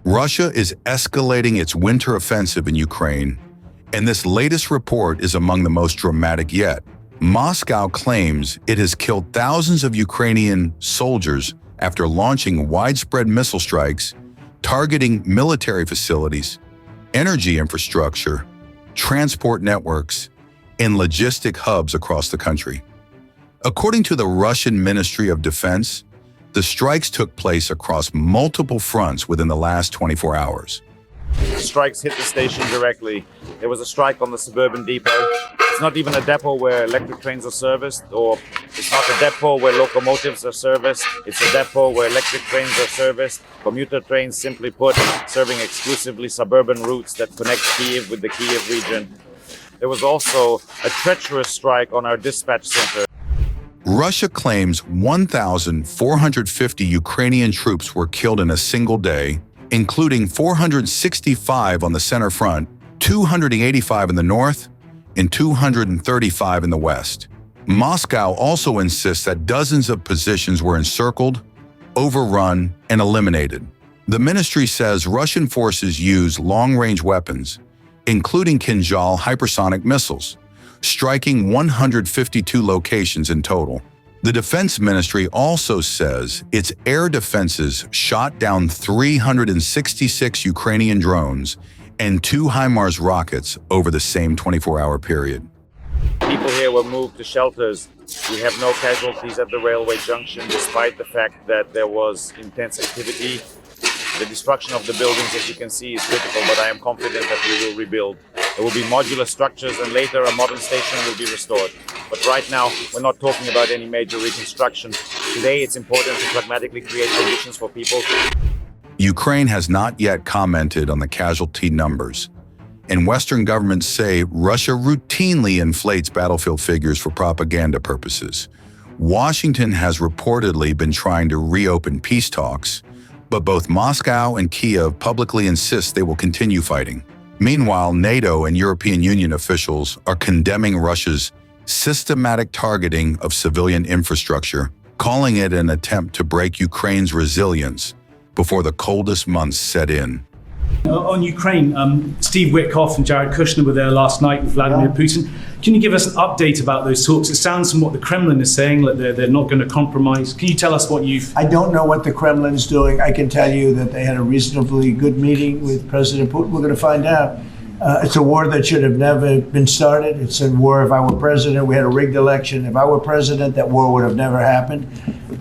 Russia is escalating its winter offensive in Ukraine, and this latest report is among the most dramatic yet. Moscow claims it has killed thousands of Ukrainian soldiers after launching widespread missile strikes targeting military facilities, energy infrastructure, transport networks, and logistic hubs across the country. According to the Russian Ministry of Defense, the strikes took place across multiple fronts within the last 24 hours. Strikes hit the station directly. There was a strike on the suburban depot. It's not even a depot where electric trains are serviced, or it's not a depot where locomotives are serviced. It's a depot where electric trains are serviced. Commuter trains, simply put, serving exclusively suburban routes that connect Kyiv with the Kyiv region. There was also a treacherous strike on our dispatch center. Russia claims 1,450 Ukrainian troops were killed in a single day, including 465 on the center front, 285 in the north, and 235 in the west. Moscow also insists that dozens of positions were encircled, overrun, and eliminated. The ministry says Russian forces use long-range weapons, including Kinzhal hypersonic missiles, striking 152 locations in total. The Defense Ministry also says its air defenses shot down 366 Ukrainian drones and 2 HIMARS rockets over the same 24-hour period. People here were moved to shelters. We have no casualties at the railway junction, despite the fact that there was intense activity. The destruction of the buildings, as you can see, is critical, but I am confident that we will rebuild. There will be modular structures, and later a modern station will be restored. But right now, we're not talking about any major reconstruction. Today, it's important to pragmatically create conditions for people. Ukraine has not yet commented on the casualty numbers, and Western governments say Russia routinely inflates battlefield figures for propaganda purposes. Washington has reportedly been trying to reopen peace talks, but both Moscow and Kyiv publicly insist they will continue fighting. Meanwhile, NATO and European Union officials are condemning Russia's systematic targeting of civilian infrastructure, calling it an attempt to break Ukraine's resilience before the coldest months set in. On Ukraine, Steve Witkoff and Jared Kushner were there last night with Vladimir Putin. Can you give us an update about those talks? It sounds from what the Kremlin is saying that they're not going to compromise. Can you tell us what you've... I don't know what the Kremlin's doing. I can tell you that they had a reasonably good meeting with President Putin. We're going to find out. It's a war that should have never been started. It's a war, if I were president, we had a rigged election. If I were president, that war would have never happened.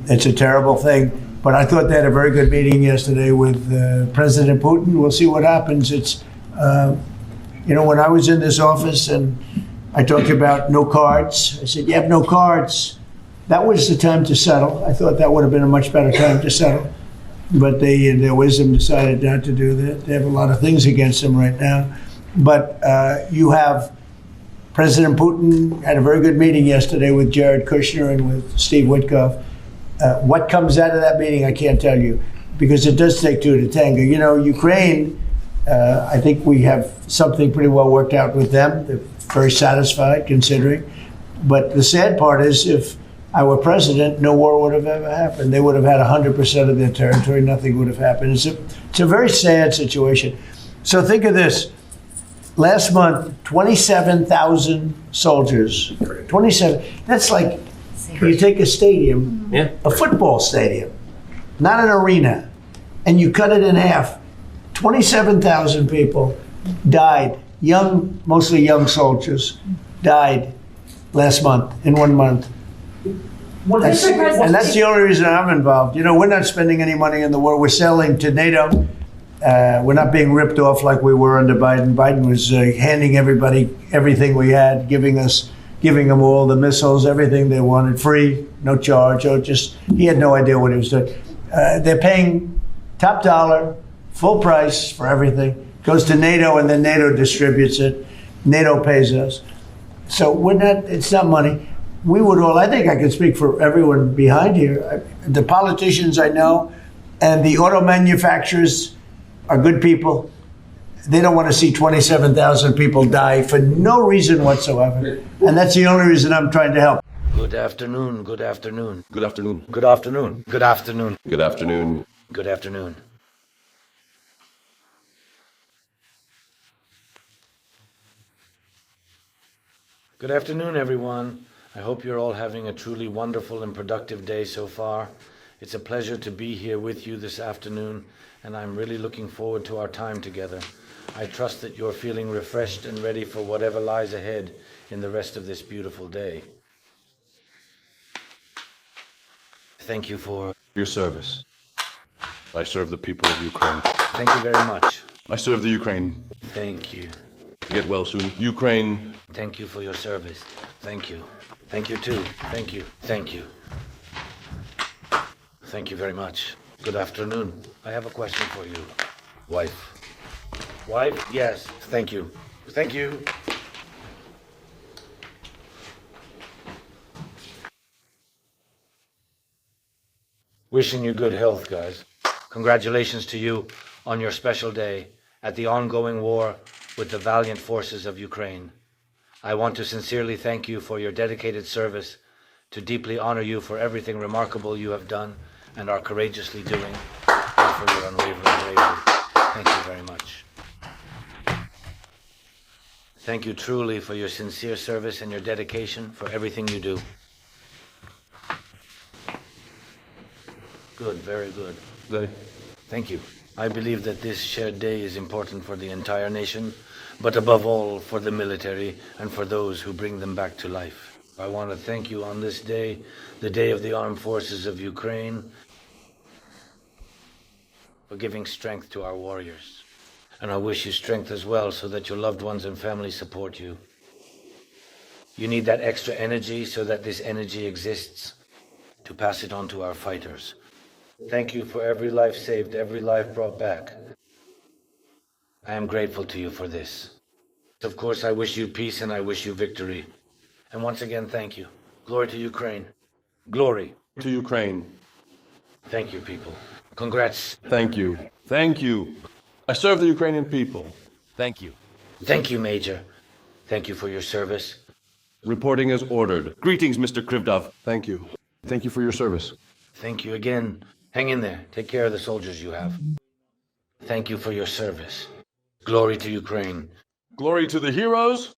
It's a terrible thing. But I thought they had a very good meeting yesterday with President Putin. We'll see what happens. It's, when I was in this office and I talked about no cards, I said, you have no cards. That was the time to settle. I thought that would have been a much better time to settle. But they, in their wisdom, decided not to do that. They have a lot of things against them right now. But you have President Putin had a very good meeting yesterday with Jared Kushner and with Steve Witkoff. What comes out of that meeting, I can't tell you, because it does take two to tango. Ukraine, I think we have something pretty well worked out with them. They're very satisfied, considering. But the sad part is, if I were president, no war would have ever happened. They would have had 100% of their territory. Nothing would have happened. It's a very sad situation. So think of this. Last month, 27,000 soldiers. 27. That's like... You take a stadium, a football stadium, not an arena, and you cut it in half. 27,000 people died, mostly young soldiers, died last month, in 1 month. And that's the only reason I'm involved. We're not spending any money in the war. We're selling to NATO. We're not being ripped off like we were under Biden. Biden was handing everybody everything we had, giving them all the missiles, everything they wanted, free, no charge, or he had no idea what he was doing. They're paying top dollar, full price for everything. Goes to NATO, and then NATO distributes it. NATO pays us. So it's not money. We would all, I think I can speak for everyone behind here. The politicians I know and the auto manufacturers are good people. They don't want to see 27,000 people die for no reason whatsoever. And that's the only reason I'm trying to help. Good afternoon, good afternoon. Good afternoon. Good afternoon. Good afternoon. Good afternoon. Good afternoon. Good afternoon, everyone. I hope you're all having a truly wonderful and productive day so far. It's a pleasure to be here with you this afternoon, and I'm really looking forward to our time together. I trust that you're feeling refreshed and ready for whatever lies ahead in the rest of this beautiful day. Thank you for your service. I serve the people of Ukraine. Thank you very much. I serve the Ukraine. Thank you. Get well soon. Ukraine. Thank you for your service. Thank you. Thank you too. Thank you. Thank you. Thank you very much. Good afternoon. I have a question for you. Wife. Wife? Yes. Thank you. Thank you. Wishing you good health, guys. Congratulations to you on your special day at the ongoing war with the valiant forces of Ukraine. I want to sincerely thank you for your dedicated service, to deeply honor you for everything remarkable you have done and are courageously doing, and for your unwavering bravery. Thank you very much. Thank you truly for your sincere service and your dedication for everything you do. Good, very good. Thank you. I believe that this shared day is important for the entire nation, but above all for the military and for those who bring them back to life. I want to thank you on this day, the Day of the Armed Forces of Ukraine, for giving strength to our warriors. And I wish you strength as well so that your loved ones and family support you. You need that extra energy so that this energy exists to pass it on to our fighters. Thank you for every life saved, every life brought back. I am grateful to you for this. Of course, I wish you peace and I wish you victory. And once again, thank you. Glory to Ukraine. Glory to Ukraine. Thank you, people. Congrats. Thank you. Thank you. I serve the Ukrainian people. Thank you. Thank you, Major. Thank you for your service. Reporting as ordered. Greetings, Mr. Krivdov. Thank you. Thank you for your service. Thank you again. Hang in there. Take care of the soldiers you have. Thank you for your service. Glory to Ukraine. Glory to the heroes